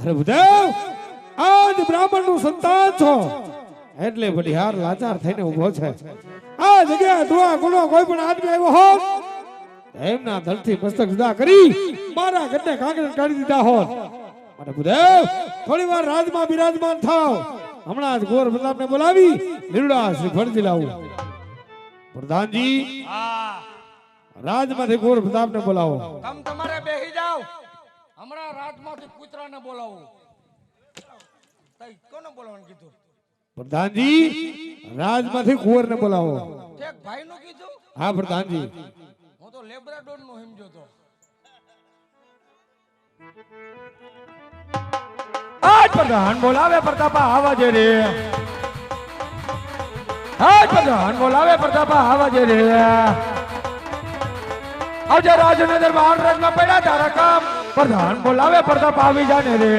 અરે ભૂદેવ આજ બ્રાહ્મણ નું સંતાન છો એટલે બડિહાર લાચાર થઈને ઊભો છે. આ જગ્યા દુઆ ગુનો કોઈ પણ આદમી આવ્યો હોત એમના દલથી મસ્તક જુદા કરી મારા ગઢને કાંગરે કાઢી દીધા હોત. અરે ભૂદેવ થોડી વાર રાજમાં બિરાજમાન થાવ. હમણાં જ ગોર પ્રતાપને બોલાવી લીલુડા શ્રીફળથી લાવું. પ્રધાનજી રાજમાંથી ગોર પ્રતાપને બોલાવો. તમ તમારે બેહી જાવ. હમણાં રાજમાંથી કૂતરાને બોલાવું. તઈ કોને બોલાવવાનું કીધું? પ્રધાનજી રાજમાંથી કુંવરને બોલાવો. ઠેક ભાઈનું કીધું? હા પ્રધાનજી. હું તો લેબ્રાડોર નો સમજો તો. આજ પ્રધાન બોલાવે પ્રતાપા આવાજે રે. આજ પ્રધાન બોલાવે પ્રતાપા આવાજે રે. આવજે રાજને દરબાર રાજમાં પડ્યા તારા કામ. પ્રધાન બોલાવે પ્રતાપ આવી જાને રે.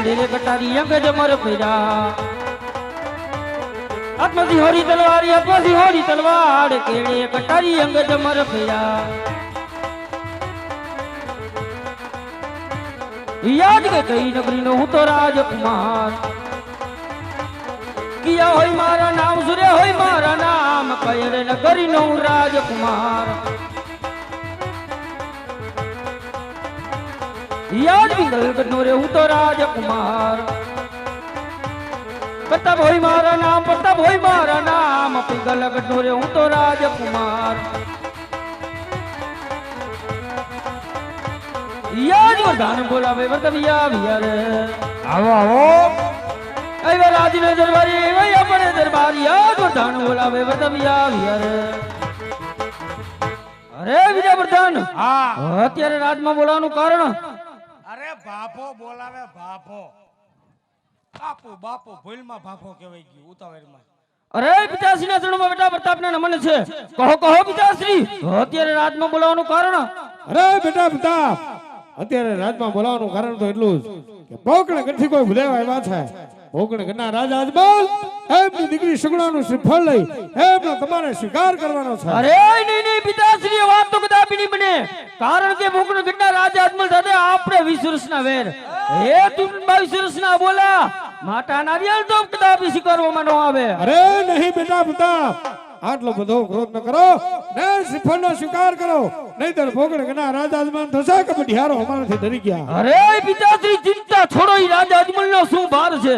रे कटारी अंग जमर फिरा आत्मसी होरी तलवार केड़े कटारी अंग जमर फिरा याद के कई नगरी नो हूं तो राजकुमार किया होई मारा नाम सूर्य होई मारा नाम कयरे नगरी नो राजकुमार याद बिंदल कटोरे हूं तो राजकुमार प्रताप होई मारा नाम पिंगल कटोरे हूं तो राजकुमार याद वरदान बोलावे वर्तविया भियर આવો આવો. ऐ राजने दरबारी ऐ अपने दरबार याद वरदान बोलावे वर्तविया भियर. अरे विजय वर्धन હા અત્યારે રાજમાં બોલાવાનું કારણ? અરે બાપો બોલાવે બાપો. બાપુ બાપુ ભૂલમાં બાપો કહેવાય ગયું ઉતાવળમાં. અરે પિતાશ્રી ના ચરણમાં બેટા પ્રતાપને નમન છે. કહો કહો પિતાશ્રી અત્યારે રાજમાં બોલાવાનું કારણ? અરે બેટા પ્રતાપ અત્યારે રાજમાં બોલાવાનું કારણ તો એટલું જ કે પોકણે ગઢથી કોઈ ભૂલેવ આવ્યા છે. પોકણે ગઢના રાજા અજમલ એમની દીકરી સુગુણાનું શ્રીફળ લઈ એમનો તમારે સ્વીકાર કરવાનો છે. અરે નહીં નહીં પિતાશ્રી વાત તો કદાપી નહીં બને. કારણ કે પોકણે ગઢના રાજા અજમલ સાથે આપણે 20 વર્ષના વેર. હે તું 22 વર્ષના બોલા માટા નારિયેળ તો કદાપી સ્વીકારવામાં ન આવે. અરે નહીં બેટા પ્રતાપ આટલો બધો ક્રોધ ન કરો ને શ્રીફળનો સ્વીકાર કરો નહીતર પોકણે ગઢના રાજા અજમલ થશે કે બઢિયારો અમારાથી ડરી ગયા. અરે પિતાશ્રી ચિંતા છોડો. ઈ રાજા અજમલનો શું ભાર છે?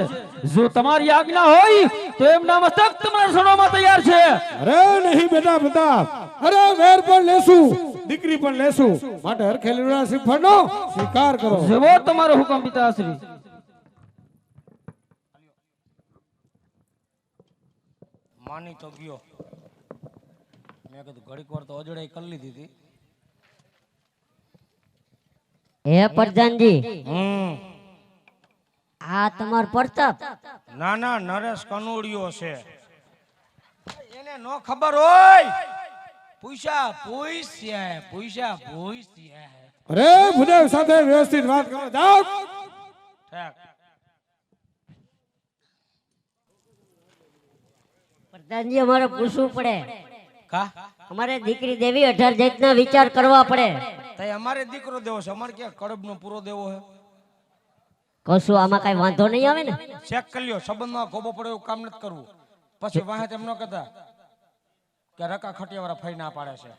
જો તમારી આજ્ઞા હોય તો એમના મસ્તક તમારા સણોમાં તૈયાર છે. અરે નહીં બેટા પ્રતાપ અરે વેર પણ લેશું દીકરી પણ લેશું માટે હરખેલીના શ્રીફળનો સ્વીકાર કરો. જેવો તમારો હુકમ પિતાશ્રી. માની તો ગયો. મેં કીધું ઘડીક વાર તો અજડાઈ કરી લીધી હતી. હે પ્રધાનજી આ તમાર પ્રતાપ? ના ના નરેશ કનોડિયો છે. એને નો ખબર હોય. પૂછ્યા. અરે ભુદેવ સાથે વ્યવસ્થિત વાત કરો. જાઓ. ઠેક. પ્રધાનજી અમારે પૂછવું પડે. કા અમારે દીકરી દેવી 18 જાતના વિચાર કરવા પડે. તઈ અમારે દીકરો દેવો છે. અમારે ક્યાં કડબનો પૂરો દેવો છે? કશું આમાં કઈ વાંધો નહીં આવે ને? ચેક કરી લ્યો. સંબંધમાં ગોબો પડે એવું કામ નથી કરવું. પછી વાહે તેમ ન કહેતા કે રકા ખટિયાવાળા ફઈ ના પાડે છે.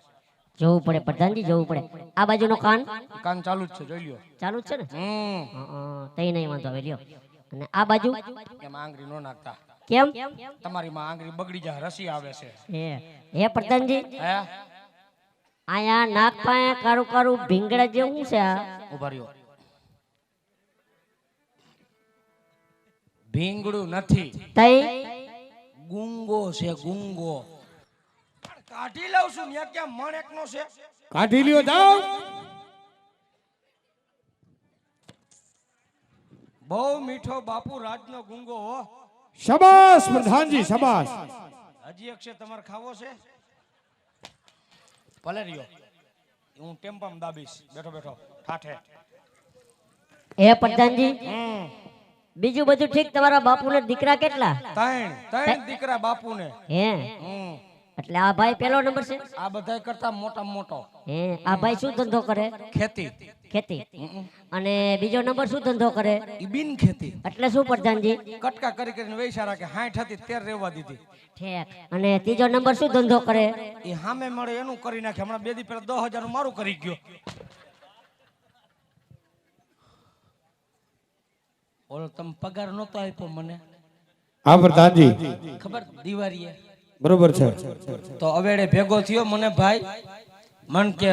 જોવું પડે પ્રધાનજી જોવું પડે. આ બાજુનો કાન કાન ચાલુ જ છે જોઈ લ્યો. ચાલુ જ છે ને? તઈ નહીં વાંધો આવે લ્યો. અને આ બાજુ એમાં આંગળી નો નાખતા. કેમ? તમારી માં આંગળી બગડી જાય રસી આવે છે. હે પ્રધાનજી હે આયા નાક પાસે કારું કારું ભીંગડા જેવું છે. આ ઉભા રહ્યો. ભીંગડું નથી તઈ ગુંગો છે ગુંગો. કાઢી લઉં છું. ત્યાં ક્યાં મણ એકનો છે. કાઢી લ્યો. જાઓ. બહુ મીઠો બાપુ રાજનો ગુંગો હો. શાબાશ પ્રધાનજી શાબાશ. હજી એક છે તમારે ખાવો છે ભલે રહ્યો હું ટેમ્પામાં દાબીશ બેઠો બેઠો ઠાઠે હે પ્રધાનજી બીજું બધું ઠીક તમારા બાપુને દીકરા કેટલા ત્રણ દીકરા બાપુને હે એટલે આ ભાઈ પહેલો નંબર છે આ બધા કરતા મોટા મોટો હે આ ભાઈ શું ધંધો કરે ખેતી ખેતી અને બીજો નંબર શું ધંધો કરે ઈ બિન ખેતી એટલે શું પ્રધાનજી કટકા કરી કરીને વૈસા રાખે 60 હતી 13 રહેવા દીધી ઠેક અને ત્રીજો નંબર શું ધંધો કરે એ સામે મળે એનું કરી નાખે હમણાં 2 દી પહેલા 10,000 નું મારું કરી ગયો ઓલો તમે પગાર નતો આપ્યો મને હા પ્રધાનજી ખબર દિવાળીએ બરોબર છે તો અવેડે ભેગો થયો મને ભાઈ મન કે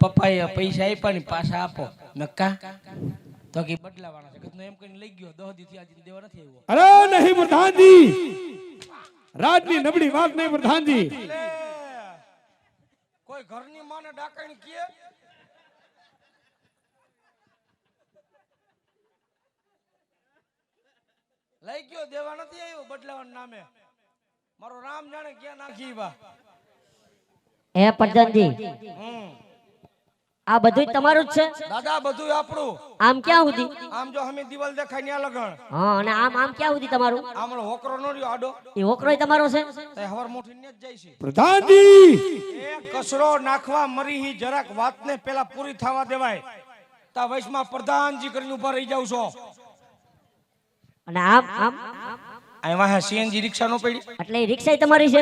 પપ્પાએ પૈસા આપ્યા ને પાછા આપો મેં કા તો કે બદલાવાના છે કદનો એમ કરીને લઈ ગયો 10 દી થી આજે દેવા નથી આવ્યો અરે નહીં પ્રધાનજી રાજની નબળી વાત નહીં પ્રધાનજી કોઈ ઘરની માને ડાકણ કીએ લઈ ગયો દેવા નથી આવ્યો બદલાવાના નામે મારો રામ જાણે ક્યાં નાખી બા હે પ્રધાનજી આ બધું તમારું જ છે દાદા બધું આપણું આમ ક્યાં સુધી આમ જો અમે દિવાલ દેખાય ન્યા લગણ હા અને આમ આમ ક્યાં સુધી તમારું આમળો હોકરો નો રહ્યો આડો એ હોકરોય તમારો છે તે હવાર મોઠી ને જ જાય છે પ્રધાનજી એ કસરો નાખવા મરી હી જરાક વાતને પેલા પૂરી થવા દેવાય તા વૈશમાં પ્રધાનજી કરીને ઉભા રહી જાવ છો અને આમ આમ આ વાહે સીએનજી રિક્ષા નો પડી એટલે એ રિક્ષા તમારી છે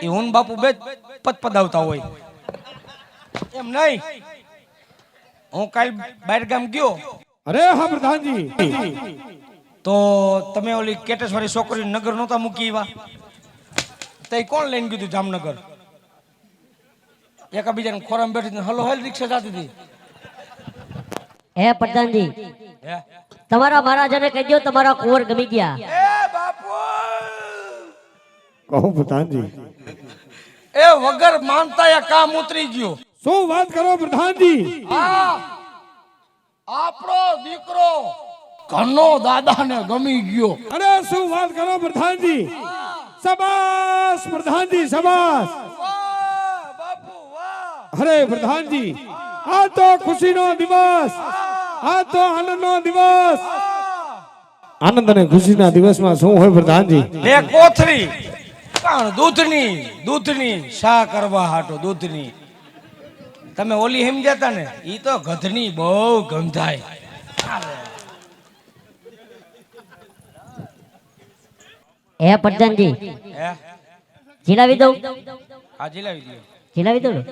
એ હું બાપુ બે પદપદાવતા હોય એમ નહીં હું કાલ બહાર ગામ ગયો અરે હા પ્રધાનજી તો તમે ઓલી કેટેશ્વરી છોકરી નગર નહોતા મૂકી એવા તે કોણ લઈને ગયું જામનગર એકાબીજાને ખોરામ બેઠી હલો હેલ રિક્ષા જતી હતી હે પ્રધાનજી હે તમારા મહારાજાને કહી દો તમારા કુંવર ગમી ગયા એ બાપુ કહો પ્રધાનજી એ વગર માનતા એ કામ ઉતરી ગયો શું વાત કરો પ્રધાનજી આ આપણો દીકરો ઘરનો દાદાને ગમી ગયો અરે શું વાત કરો પ્રધાનજી શાબાશ પ્રધાનજી શાબાશ વાહ બાપુ વાહ અરે પ્રધાનજી આ તો ખુશીનો દિવસ આ તો આનંદનો દિવસ આનંદ અને ખુશીના દિવસમાં શું હોય પ્રધાનજી લે કોથરી કાણ દૂધની શા કરવા હાટો દૂધની તમે ઓલી સમજાતા ને ઈ તો ગધની બહુ ગંધાય હે પ્રધાનજી હે જીલાવી દઉં આ જીલાવી દો જીલાવી દઉં ને?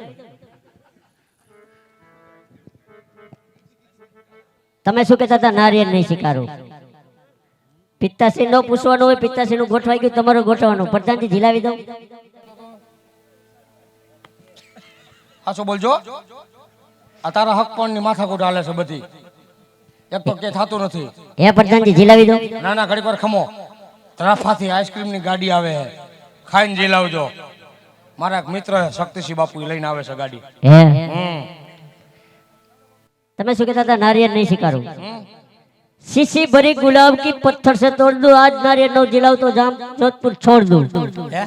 તમે શું કહેતા હતા નારિયેળ નહીં સ્વીકારો પિત્તાશ્રી નો પૂછવાનું હોય પિત્તાશ્રી નું ગોઠવાઈ ગયું તમારું ગોઠવાનું પ્રધાનજી જીલાવી દઉં હાચો બોલજો આ તારા હક પણ ની માથાકૂટ હાલે છે બધી એક તો કે થાતું નથી હે પ્રધાનજી જીલાવી દઉં ના ના ઘડી પર ખમો તરાફાથી આઈસ્ક્રીમ ની ગાડી આવે છે ખાઈને જીલાવજો મારા એક મિત્ર શક્તિસિંહ બાપુ ઈ લઈને આવે છે ગાડી હે હમ તમે શું કહેતા હતા નારિયેળ નહીં સ્વીકારું शीशी भरी गुलाब की पत्थर से तोड़ दूं आज नारियल नो जिलाओ तो जाम जोधपुर छोड़ दूं હે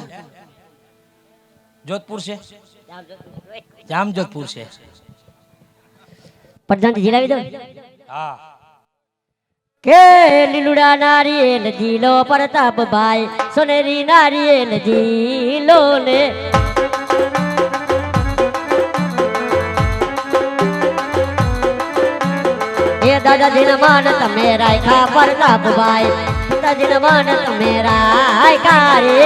जोधपुर से जाम जोधपुर से प्रधान जी जिलावी दो हाँ के लीलुड़ा नारियल जिलो प्रताप भाई सोनेरी नारियल जिलो ने ये दादा जिन मानत मेरा खा प्रताप भाई पिता जिन मानत मेरा कारी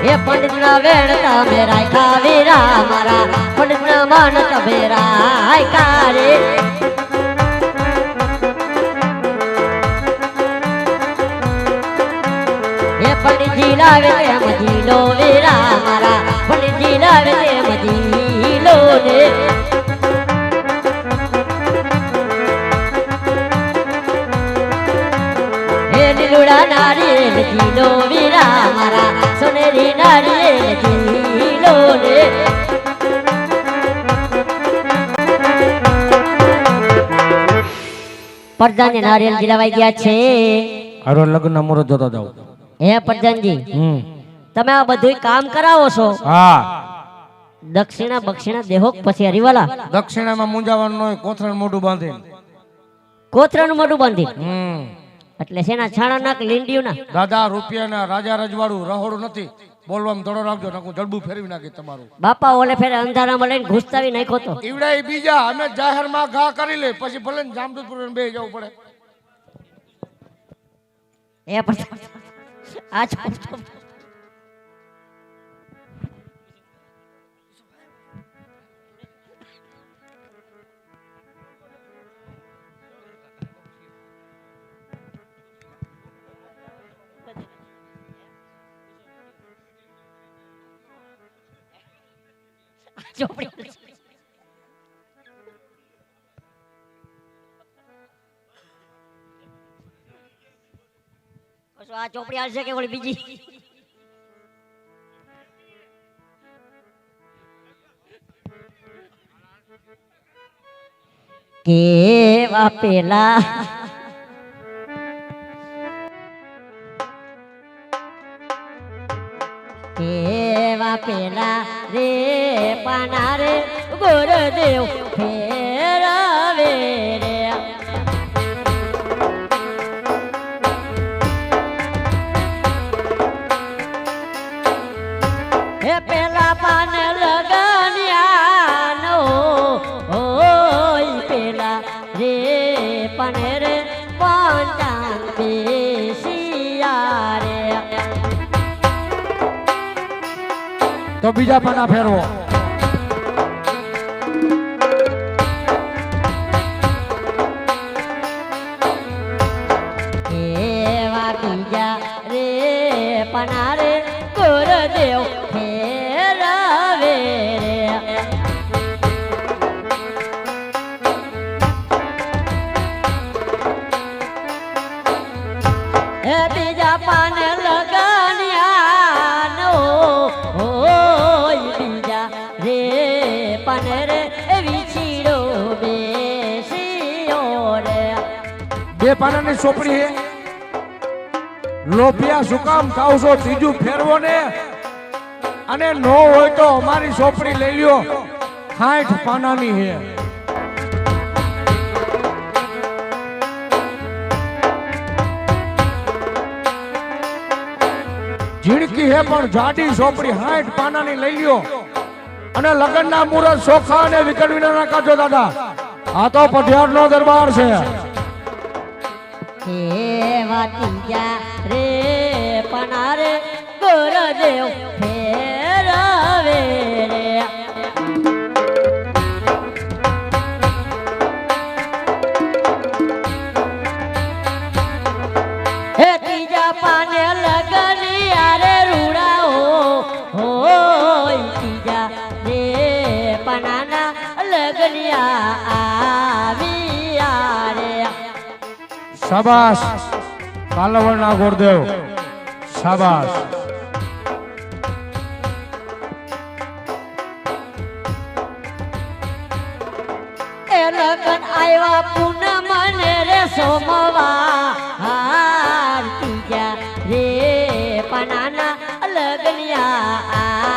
ये पंडित ना वेणता मेरा खावीरा मारा पंडित ना मानत मेरा कारी ये पंडित जी लावे ते मजीलो वीरा मारा पंडित जी लावे ते मजीलो ने हे लीलुड़ा नारियल जीलो वीरा मारा सोनेरी नारियल जीलो ने પ્રધાનજી નારિયેલ જીલાવાઈ ગયા છે. હારો લગ્ન મુહૂર્ત જોતો જાવ. હે પ્રધાનજી તમે આ બધું કામ કરાવો છો, હા દક્ષિણા બક્ષિણા દેહો પછી હરિવાલા દક્ષિણામાં મૂંઝાવાનું ન હોય, કોથરણ મોઢું બાંધીને. કોતરાનું મોઢું બાંધી એટલે શેના છાણા નાક લીંડિયું ના દાદા રૂપિયાના રાજા રજવાડું રહોડું નથી. બોલવામાં ધડો રાખજો, નકું જડબું ફેરવી નાખી તમારું. બાપા ઓલે ફેરે અંધારામાં લઈને ઘૂસતાવી નાખ્યો તો. ઈવડા ઈ બીજા, અમે જાહેરમાં ઘા કરી લે, પછી ભલે ને જામદૂતપુર બે જવું પડે. એ પ્રધાન આ ચૂપ ચૂપ. ચોપડી આ ચોપડી આવશે કે ઓલી બીજી? કેવા પેલા કેવા પેલા રે પાના રે ગુરુદેવ ફેરવે રે. હે પેલા પાન લગન્યા નો હોય પેલા રે પાને રે પાંચાન બેસિયા રે. તો બીજા પાના ફેરવો. એવા બીજા રે પના રે ગુરુદેવ ફેરવે રે. એ બીજા પાને લગન્યા નો હોય બીજા રે પાને રે વિછીડો બેસ્યો રે. બે પાનાની ચોપડી હે. લોપિયા શું કામ ખાવ છો? ત્રીજું ફેરવો ને. અને નો હોય તો અમારી ચોપડી લઈ લ્યો, 60 પાનાની હે. ઝીણકી હે પણ જાડી ચોપડી 60 પાનાની લઈ લ્યો. અને લગ્નના મુહૂર્ત ચોખા અને વિકટ વિના કાઢો દાદા. આ તો પઢિયારનો દરબાર છે. કેવા ત્રીજા રે પના રે ગુરુદેવ ફેરવે રે. હે ત્રીજા પાને લગનિયા રે રૂડાઓ હોય ત્રીજા રે પનાના લગનિયા આવ્યા રે. શાબાશ કાલવડના ગોરદેવ, શાબાશ. એ લગન આવ્યા પૂનમ ને રે સોમવાર ત્રીજા રે પનાના લગનિયા